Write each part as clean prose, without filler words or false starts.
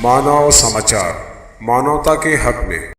मानव समाचार, मानवता के हक में।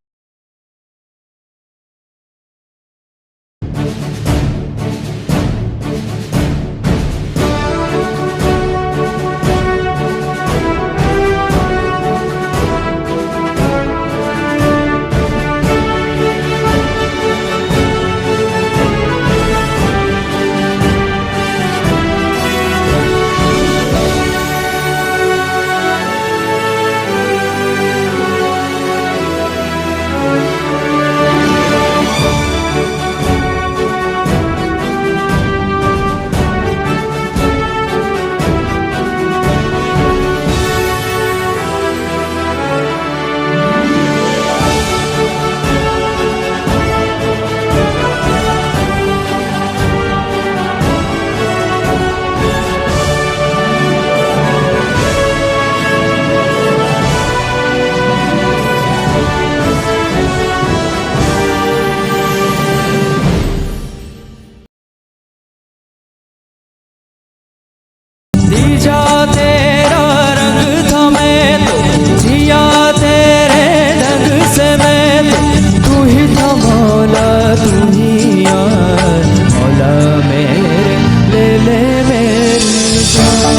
जीजा तेरा रंग था मैं तो जिया तेरे ढंग से मैं तो तू ही था मौला तू ही यार मौला मेरे ले मेरी जान।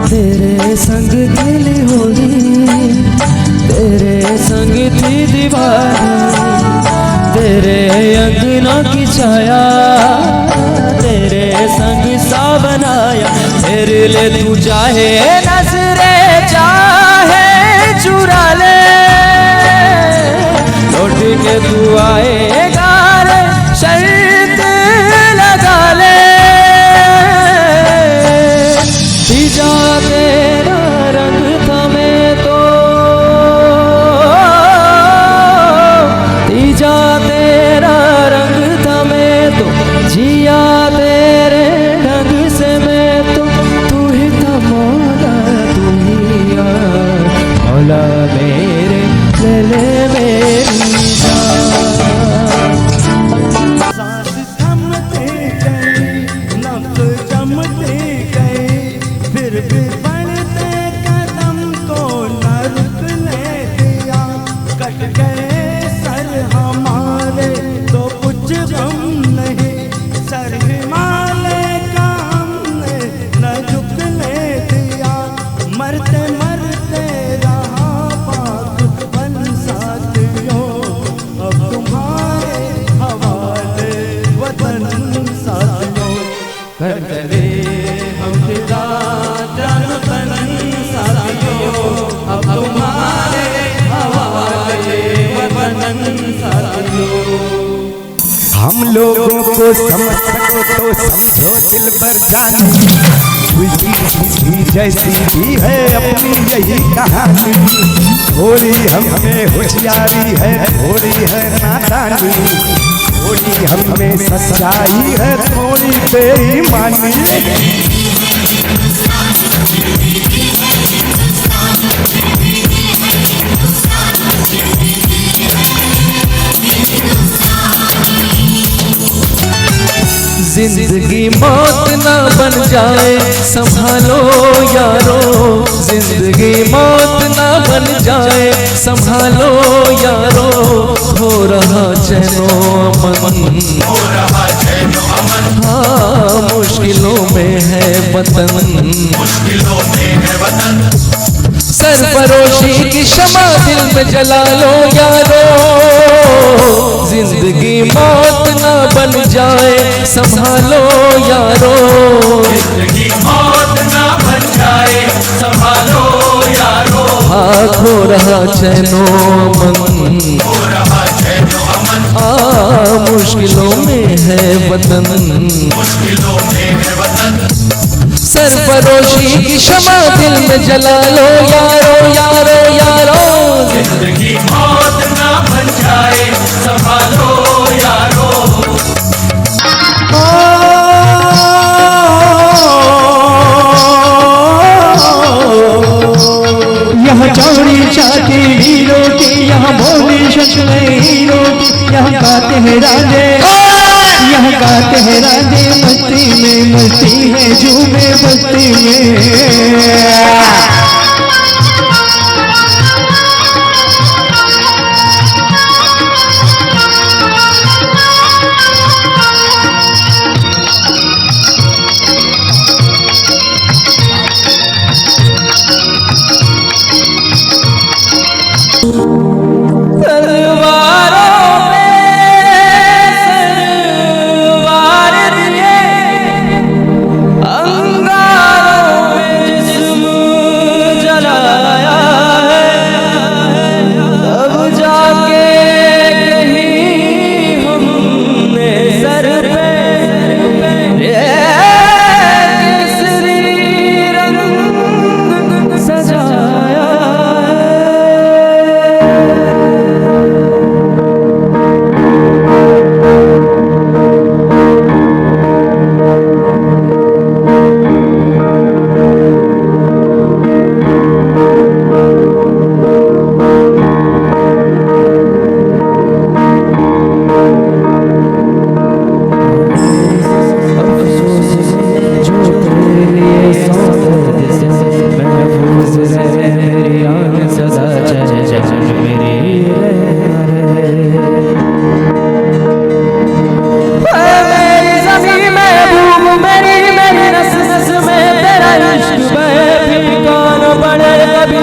तेरे संग खेली होली तेरे संग थी दीवार तेरे अंगना की छाया तेरे संग सा बनाया तेरे लिए तू चाहे नजरे चाहे चुरा ले लौट के तू आएगा रे शर्त लगा ले। जीजा तेरा रंग था मैं तो जीजा तेरा रंग था मैं तो जिया तेरे ढंग से मैं तो तू ही था मौला तू ही यार मौला मेरे ले मेरी जान। सांस थमते गए नब्ज़ जमते गए फिर भी बढ़ते कदम को न रुकने दिया कट गए सर हमारे तो कुछ गम नहीं सर हिमालय का हमने न झुकने दिया मरते मरते रहा पाक बन साथियों अब तुम्हारे हवाले वतन साथियों कर दे हम फिदा जान तन साथियों अब तुम्हारे हवाले वतन साथियों। हम लोगों को समझ सको तो समझो दिल पर जानी उल्टी सीधी जैसी भी है अपनी यही कहानी थोड़ी हमें होशियारी है थोड़ी है नादानी थोड़ी हमें सच्चाई है थोड़ी बेईमानी। जिंदगी मौत ना बन जाए संभालो यारो जिंदगी मौत ना बन जाए संभालो यारो हो रहा चैनो अमन हाँ मुश्किलों में है वतन सरफरोशी की शमा दिल में जला लो यारो जिंदगी मौत ना बन जाए संभालो यारो जिंदगी मौत ना बन जाए संभालो यारो हाँ खो रहा चैनो मन मुश्किलों में है वतन सरफरोशी की शमा दिल में जला लो यारो यारो यारो जिंदगी मौत ना बन जाए संभालो यारो। यहाँ चौड़ी छाती हीरो की यहाँ भोली शक्ल हीरो की यहाँ गाते हैं राजे यहाँ गाते हैं राजे मस्ती में मस्ती है झूमे मस्ती में।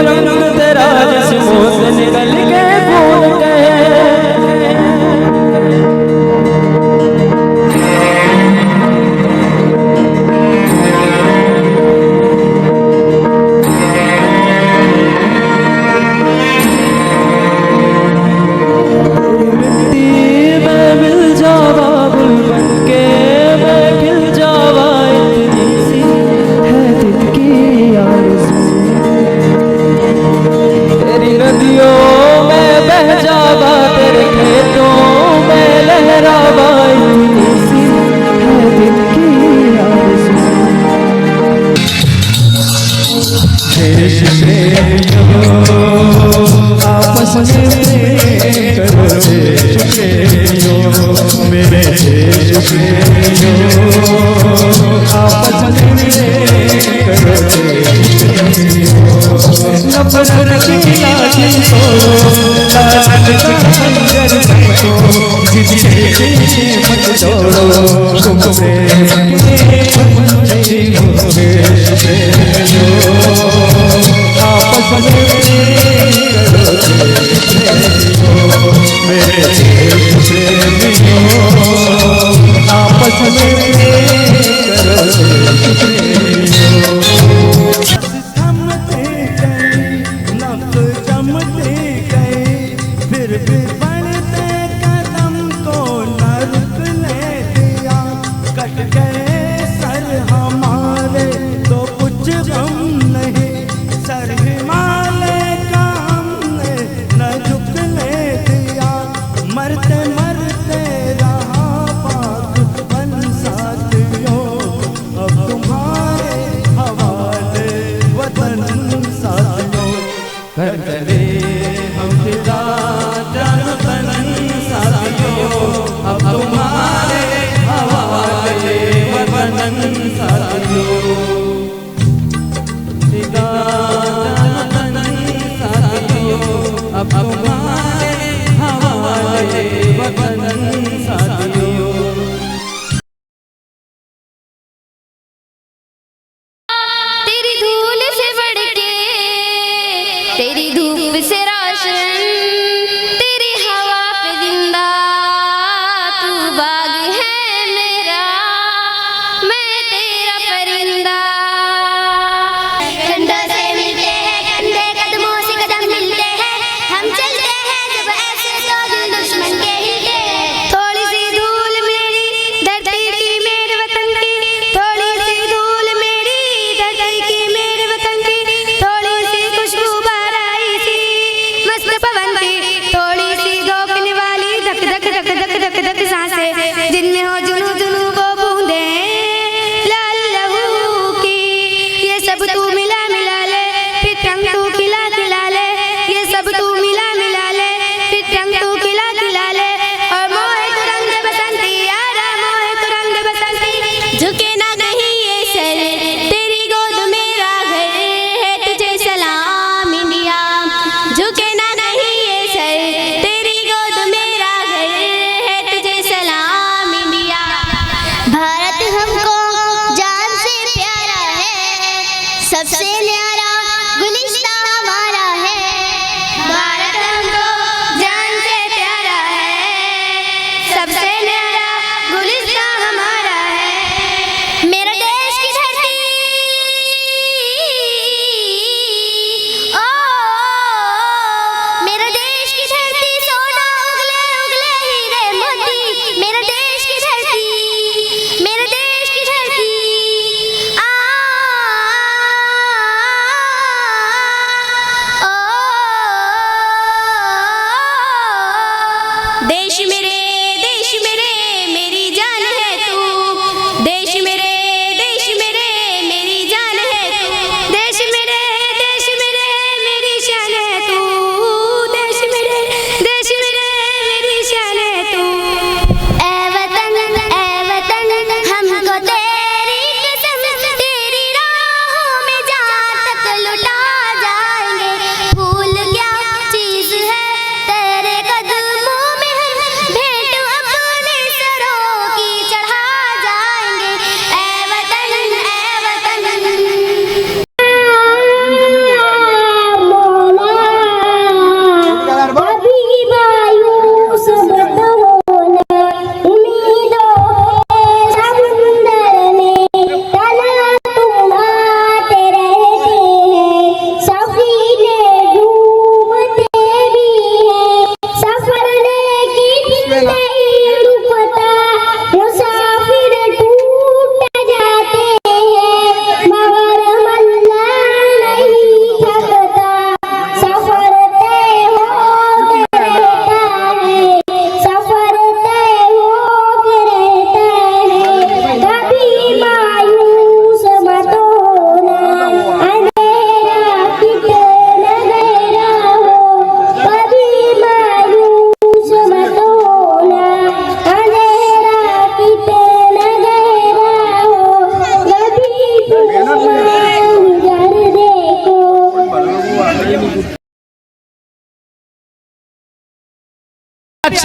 रंग तेरा जिस्मों से निकल के खून कहे। तेरी गोद मेरा घर है, तुझे सलाम इंडिया।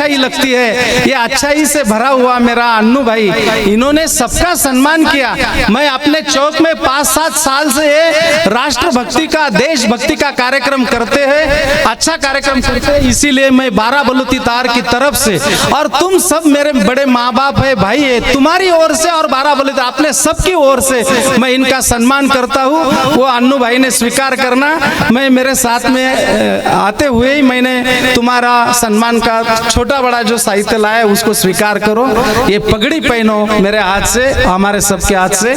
अच्छाई लगती है। ये अच्छाई से भरा हुआ मेरा अन्नू भाई, इन्होंने सबका सम्मान किया। मैं अपने चौक में 5-7 साल से ये राष्ट्रभक्ति का, देशभक्ति का कार्यक्रम करते हैं, अच्छा कार्यक्रम करते हैं। इसीलिए मैं 12 बलूती तार की तरफ से, और तुम सब मेरे बड़े माँ बाप है, भाई है, तुम्हारी ओर से और 12 बलूती अपने सबकी ओर से मैं इनका सम्मान करता हूँ। वो अन्नू भाई ने स्वीकार करना, मैं मेरे साथ में आते हुए ही मैंने तुम्हारा सम्मान का छोटा बड़ा जो साहित्य लाया उसको स्वीकार करो, ये पगड़ी पहनो मेरे हाथ से, हमारे सबके हाथ से,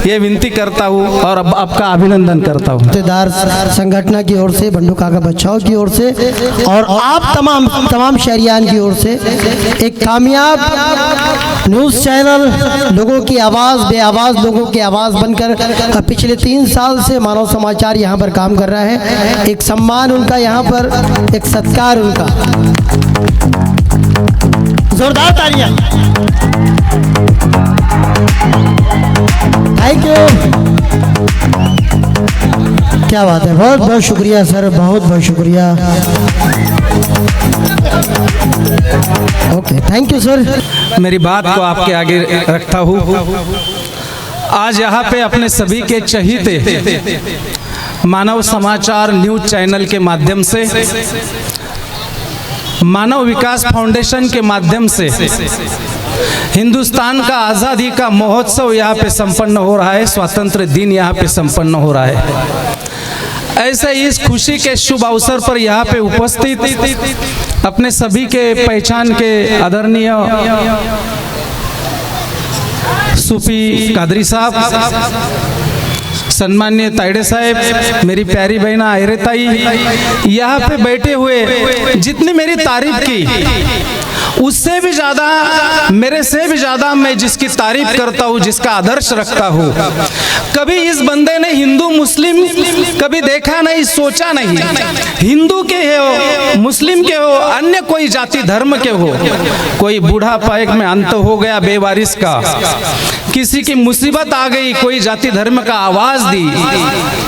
ये विनती करता हूँ और अब आपका अभिनंदन करता हूँ। दार संगठन की ओर से, बंडू काका बच्चाओं की ओर से और आप तमाम शहरियान की ओर से एक कामयाब न्यूज़ चैनल, लोगों की आवाज़, बेआवाज़ लोगों की आवाज़ बनकर पिछले 3 साल से मानव समाचार यहाँ पर काम कर रहा है। एक सम्मान उनका यहाँ पर, एक सत्कार उनका, जोरदार तालियां। थैंक यू, क्या बात है, बहुत बहुत शुक्रिया सर, बहुत बहुत शुक्रिया। Okay, thank you sir. मेरी बात को आपके आगे रखता हूँ। आज यहाँ पे अपने सभी के चहीते मानव समाचार न्यूज़ चैनल के माध्यम से, मानव विकास फाउंडेशन के माध्यम से हिंदुस्तान का आज़ादी का महोत्सव यहाँ पे संपन्न हो रहा है, स्वतंत्र दिन यहाँ पे संपन्न हो रहा है। ऐसे इस खुशी के शुभ अवसर पर यहाँ पे उपस्थित अपने सभी के पहचान के आदरणीय सूफी कादरी साहब, सम्मान्य ताइडे साहब, मेरी प्यारी बहन आयरे ताई, यहाँ पे बैठे हुए जितनी मेरी तारीफ की उससे भी ज़्यादा, मेरे से भी ज़्यादा मैं जिसकी तारीफ करता हूँ, जिसका आदर्श रखता हूँ, कभी इस बंदे ने हिंदू मुस्लिम कभी देखा नहीं, सोचा नहीं। हिंदू के हो, मुस्लिम के हो, अन्य कोई जाति धर्म के हो, कोई बूढ़ापा एक में अंत हो गया बेवारिस का, किसी की मुसीबत आ गई, कोई जाति धर्म का आवाज दी,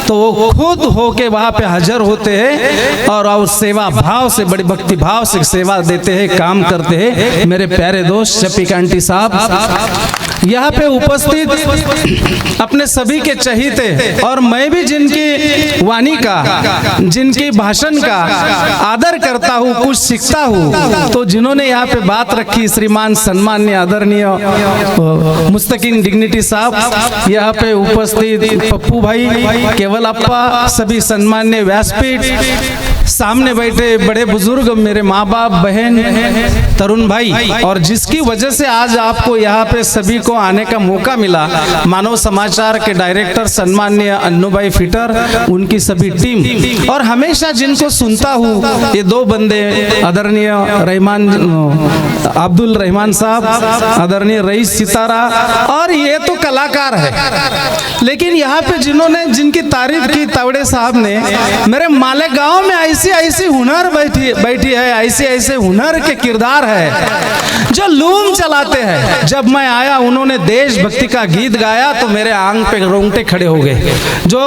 तो वो खुद होके वहाँ पे हाजिर होते हैं और सेवा भाव से, बड़ी भक्ति भाव से सेवा देते हैं, काम करते हैं। मेरे प्यारे दोस्त शफीक आंटी साहब यहाँ पे उपस्थित अपने सभी के चहीते, और मैं भी जिनकी वाणी का, जिनकी भाषण का आदर करता हूँ, कुछ सीखता हूँ, तो जिन्होंने यहाँ पे बात रखी, श्रीमान सम्मान्य आदरणीय मुस्तकिन डिग्निटी साहब, यहाँ पे उपस्थित पप्पू भाई, केवल अप्पा, सभी सम्मान्य व्यासपीठ, सामने बैठे बड़े बुजुर्ग, मेरे माँ बाप, बहन, तरुण भाई, और जिसकी वजह से आज आपको यहाँ पे सभी को आने का मौका मिला, मानव समाचार के डायरेक्टर सम्मान्य अन्नू भाई फिटर, उनकी सभी टीम, और हमेशा जिनको सुनता हूँ ये 2 बंदे, आदरणीय रहमान, अब्दुल रहमान साहब, आदरणीय रईस सितारा, और ये तो कलाकार है, लेकिन यहाँ पे जिन्होंने, जिनकी तारीफ की तावड़े साहब ने, मेरे मालेगांव में ऐसी हुनर बैठी है, ऐसे हुनर के किरदार है जो लूम चलाते हैं। जब मैं आया उन्होंने देशभक्ति का गीत गाया तो मेरे आंग पे रोंगटे खड़े हो गए। जो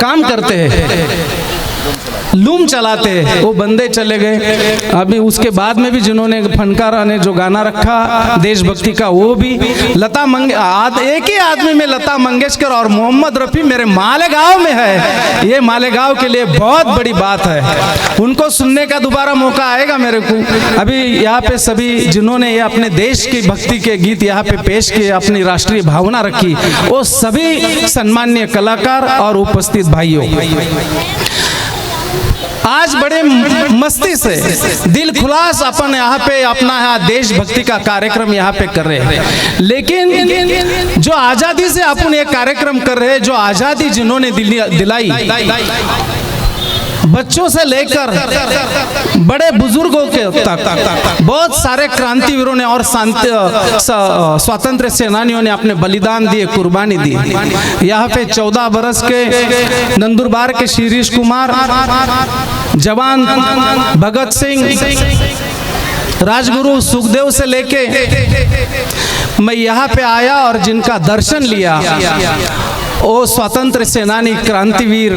काम करते हैं, लूम चलाते हैं, वो बंदे चले गए। अभी उसके बाद में भी जिन्होंने फनकारा ने जो गाना रखा देशभक्ति का, वो भी लता एक ही आदमी में लता मंगेशकर और मोहम्मद रफ़ी मेरे मालेगांव में है। ये मालेगांव के लिए बहुत बड़ी बात है, उनको सुनने का दोबारा मौका आएगा मेरे को। अभी यहाँ पे सभी जिन्होंने ये अपने देश की भक्ति के गीत यहाँ पे पेश किए, अपनी राष्ट्रीय भावना रखी, वो सभी सम्मान्य कलाकार और उपस्थित भाइयों, आज बड़े मस्ती से दिल खुलास अपन यहाँ पे अपना देशभक्ति का कार्यक्रम यहाँ पे कर रहे हैं। लेकिन जो आज़ादी से अपन ये कार्यक्रम कर रहे हैं, जो आज़ादी जिन्होंने दिलाई, बच्चों से लेकर बड़े बुजुर्गों के तक बहुत सारे क्रांतिवीरों ने और स्वतंत्र सेनानियों ने अपने बलिदान दिए, कुर्बानी दी। यहाँ पे 14 बरस के नंदुरबार के शीरीष कुमार, जवान भगत सिंह, राजगुरु सुखदेव से लेके मैं यहाँ पे आया और जिनका दर्शन लिया, वो स्वतंत्र सेनानी क्रांतिवीर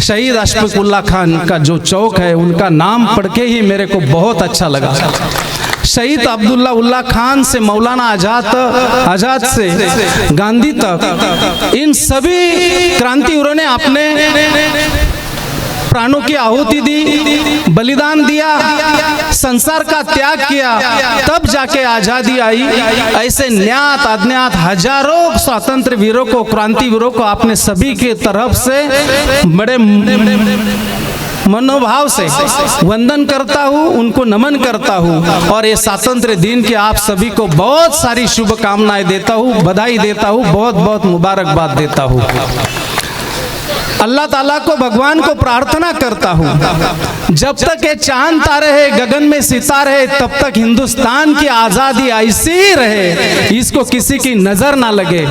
शहीद अशफाकुल्लाह खान का जो चौक है, उनका नाम पढ़ के ही मेरे को बहुत अच्छा लगा। शहीद अब्दुल्ला उल्लाह खान से मौलाना आजाद से गांधी तक, इन सभी क्रांतिवीरों ने अपने प्राणों की आहुति दी, बलिदान दिया, संसार का त्याग किया, तब जाके आजादी आई। ऐसे न्यात अज्ञात हजारों स्वतंत्र वीरों को, क्रांतिवीरों को आपने सभी के तरफ से बड़े मनोभाव से वंदन करता हूँ, उनको नमन करता हूँ और ये स्वातंत्र्य दिन की आप सभी को बहुत सारी शुभकामनाएं देता हूँ, बधाई देता हूँ, बहुत बहुत मुबारकबाद देता हूँ। अल्लाह ताला को, भगवान को प्रार्थना करता हूँ, जब तक ये चांद तारे है, गगन में सितारे है, तब तक हिंदुस्तान की आज़ादी ऐसी ही रहे, इसको किसी की नज़र ना लगे।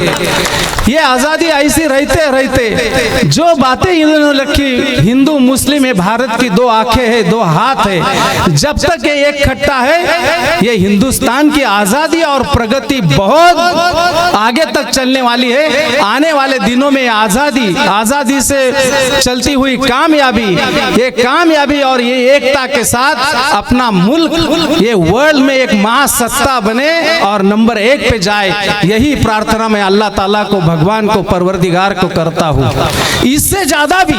ये आज़ादी ऐसी रहते रहते जो बातें इन्होंने लिखी, हिंदू मुस्लिम है, भारत की दो आंखें है, दो हाथ है, जब तक ये एक खट्टा है, ये हिंदुस्तान की आज़ादी और प्रगति बहुत आगे तक चलने वाली है। आने वाले दिनों में आज़ादी से चलती हुई कामयाबी, ये कामयाबी और ये एकता के साथ अपना मुल्क ये वर्ल्ड में एक महासत्ता बने और नंबर 1 पे जाए, यही प्रार्थना मैं अल्लाह ताला को, भगवान को, परवरदिगार को करता हूँ। इससे ज्यादा भी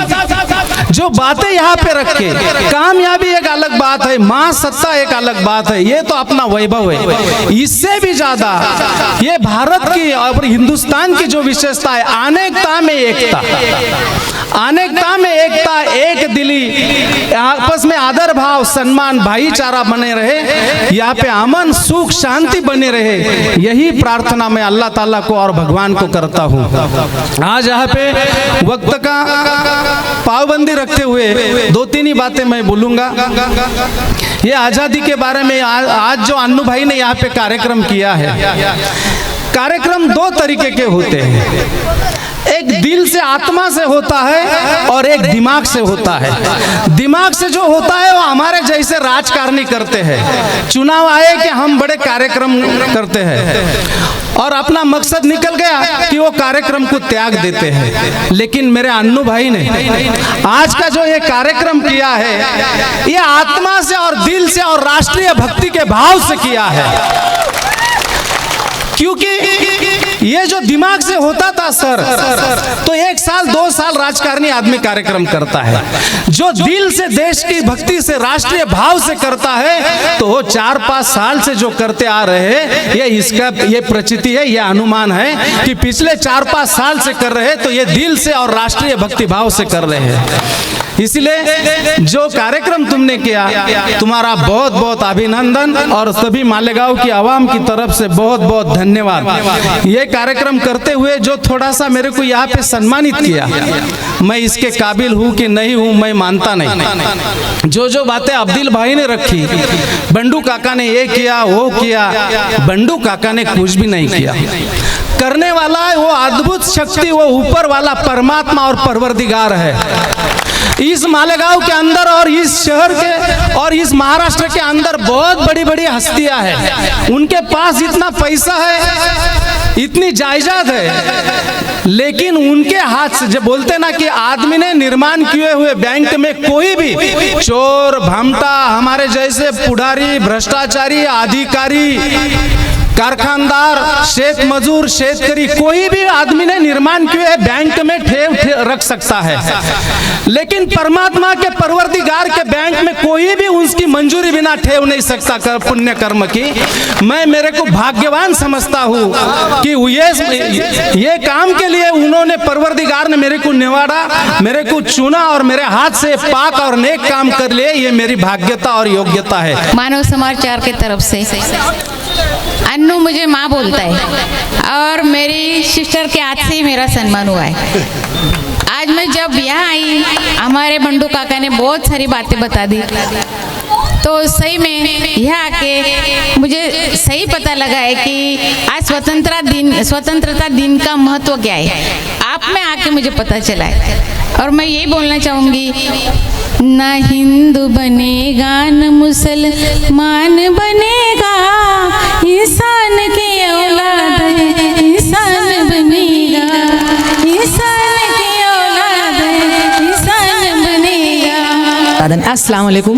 जो बातें यहाँ पे रखे, कामयाबी एक अलग बात है, महासत्ता एक अलग बात है, ये तो अपना वैभव है। इससे भी ज्यादा ये भारत की और हिंदुस्तान की जो विशेषता है, अनेकता में एकता, अनेकता में एकता, एक दिली, आपस में आदर भाव, सम्मान, भाईचारा बने रहे, यहाँ पे अमन, सुख, शांति बने रहे, यही प्रार्थना मैं अल्लाह ताला को और भगवान को करता हूँ। आज यहाँ पे वक्त का पाबंदी रखते हुए 2-3 ही बातें मैं बोलूँगा। ये आज़ादी के बारे में आज जो अन्नू भाई ने यहाँ पे कार्यक्रम किया है, कार्यक्रम 2 तरीके के होते हैं, एक दिल से, आत्मा से होता है और एक दिमाग से होता है। दिमाग से जो होता है वो हमारे जैसे राजकारणी करते हैं, चुनाव आए कि हम बड़े कार्यक्रम करते हैं और अपना मकसद निकल गया कि वो कार्यक्रम को त्याग देते हैं। लेकिन मेरे अन्नू भाई ने आज का जो ये कार्यक्रम किया है, ये आत्मा से और दिल से और राष्ट्रीय भक्ति के भाव से किया है, क्योंकि ये जो दिमाग से होता था सर, तो 1 साल 2 साल राजकारणी आदमी कार्यक्रम करता है, जो दिल से, देश की भक्ति से, राष्ट्रीय भाव से करता है, तो वो 4-5 साल से जो करते आ रहे हैं, ये इसका ये प्रचिति है, ये अनुमान है कि पिछले 4-5 साल से कर रहे हैं, तो ये दिल से और राष्ट्रीय भक्ति भाव से कर रहे हैं। इसलिए जो कार्यक्रम तुमने किया, तुम्हारा बहुत बहुत अभिनंदन और सभी मालेगांव की आवाम की तरफ से बहुत बहुत धन्यवाद। ये कार्यक्रम करते हुए जो थोड़ा सा मेरे को यहाँ पे सम्मानित किया, मैं इसके काबिल हूँ कि नहीं हूँ मैं मानता नहीं। जो बातें अब्दुल भाई ने रखी, बंडू काका ने ये किया वो किया, बंडू काका ने कुछ भी नहीं किया। करने वाला वो अद्भुत शक्ति, वो ऊपर वाला परमात्मा और परवरदिगार है। इस मालेगांव के अंदर और इस शहर के और इस महाराष्ट्र के अंदर बहुत बड़ी बड़ी हस्तियां हैं, उनके पास इतना पैसा है, इतनी जायदाद है, लेकिन उनके हाथ से, जब बोलते ना कि आदमी ने निर्माण किए हुए बैंक में कोई भी चोर, भामटा, हमारे जैसे पुढ़ारी, भ्रष्टाचारी, अधिकारी, कारखानदार, शेत मजूर, शेतकरी, कोई भी आदमी ने निर्माण किए है बैंक में ठेव रख सकता है, लेकिन परमात्मा के, परवरदिगार के बैंक में कोई भी उसकी मंजूरी बिना ठेव नहीं सकता कर पुण्य कर्म की। मैं मेरे को भाग्यवान समझता हूँ कि ये काम के लिए उन्होंने, परवरदिगार ने मेरे को निवाड़ा, मेरे को चुना और मेरे हाथ से पाक और नेक काम कर लिए, ये मेरी भाग्यता और योग्यता है। मानव समाचार की तरफ से अन्नू मुझे माँ बोलता है और मेरी सिस्टर के हाथ से ही मेरा सम्मान हुआ है। आज मैं जब यहाँ आई, हमारे बंडू काका ने बहुत सारी बातें बता दी, तो सही में यहाँ आके मुझे सही पता लगा है कि आज स्वतंत्रता दिन का महत्व क्या है। आप में आके मुझे पता चला है और मैं यही बोलना चाहूँगी, ना हिंदू बनेगा न मुसलमान बनेगा, इंसान की औलाद है इंसान बनेगा। अस्सलाम वालेकुम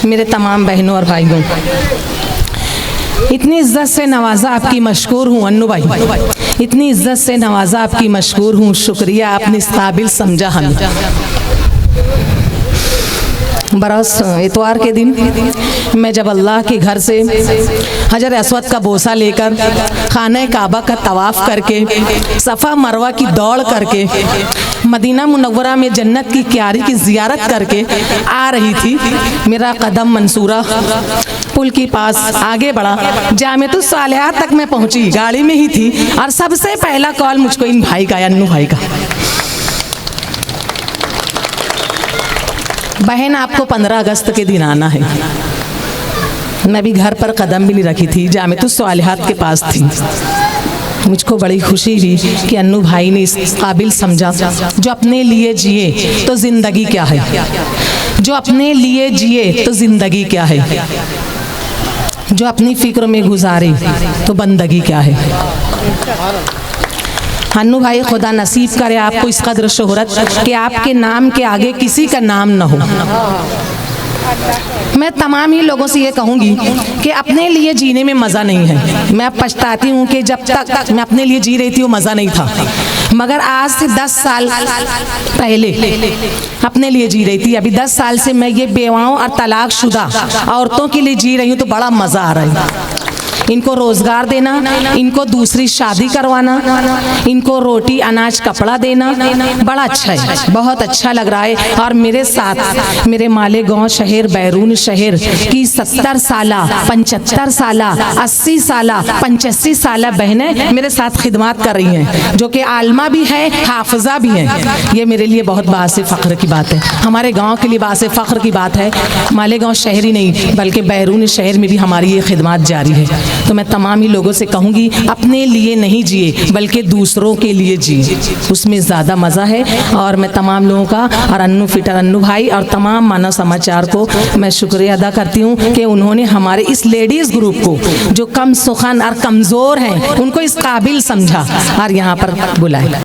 मेरे तमाम बहनों और भाइयों, इतनी इज्जत से नवाजा आपकी मशकूर हूँ अन्नू भाई, इतनी इज्जत से नवाजा आपकी मशकूर हूँ, शुक्रिया आपने इस काबिल समझा हमें। बरस इतवार के दिन मैं जब अल्लाह के घर से हजर अस्वद का बोसा लेकर खाना काबा का तवाफ़ करके सफ़ा मरवा की दौड़ करके मदीना मुनव्वरा में जन्नत की क्यारी की ज़ियारत करके आ रही थी, मेरा कदम मंसूरा पुल के पास आगे बढ़ा, जामिअतुस सालिहात तक मैं पहुंची, गाड़ी में ही थी और सबसे पहला कॉल मुझको इन भाई का, अन्नू भाई का। बहन आपको 15 अगस्त के दिन आना है। मैं भी घर पर कदम भी नहीं रखी थी, जामिअतुस सालिहात के पास थी। मुझको बड़ी खुशी हुई कि अन्नू भाई ने इस काबिल समझा, जो अपने लिए जिए तो ज़िंदगी क्या है, जो अपने लिए जिए तो ज़िंदगी क्या है, जो अपनी फिक्र में गुजारे तो बंदगी क्या है। अन्नू भाई खुदा नसीब करे आपको इस कदर शोहरत कि आपके नाम के आगे किसी का नाम न हो। मैं तमाम ही लोगों से ये कहूँगी कि अपने लिए जीने में मज़ा नहीं है। मैं अब पछताती हूँ कि जब तक मैं अपने लिए जी रही थी वो मज़ा नहीं था, मगर आज से 10 साल पहले अपने लिए जी रही थी। अभी 10 साल से मैं ये बेवाओं और तलाकशुदा औरतों के लिए जी रही हूँ, तो बड़ा मज़ा आ रहा है। इनको रोज़गार देना, इनको दूसरी शादी करवाना, इनको रोटी अनाज कपड़ा देना बड़ा अच्छा है, बहुत अच्छा लग रहा है। और मेरे साथ मेरे मालेगांव शहर, बैरून शहर की 70 साला, 75 साला, 80 साला, 85 साला बहनें मेरे साथ खिदमत कर रही हैं, जो कि आलमा भी है, हाफिजा भी हैं। ये मेरे लिए बहुत बासे फ़ख्र की बात है, हमारे गाँव के लिए बासे फ़ख्र की बात है। मालेगांव शहर ही नहीं बल्कि बैरून शहर में भी हमारी ये खिदमत जारी है। तो मैं तमाम ही लोगों से कहूँगी, अपने लिए नहीं जिए बल्कि दूसरों के लिए जिए, उसमें ज़्यादा मज़ा है। और मैं तमाम लोगों का और अन्नू फिटर अन्नू भाई और तमाम मानव समाचार को मैं शुक्रिया अदा करती हूँ कि उन्होंने हमारे इस लेडीज़ ग्रुप को, जो कम सुखन और कमज़ोर हैं, उनको इस काबिल समझा और यहाँ पर बुलाया।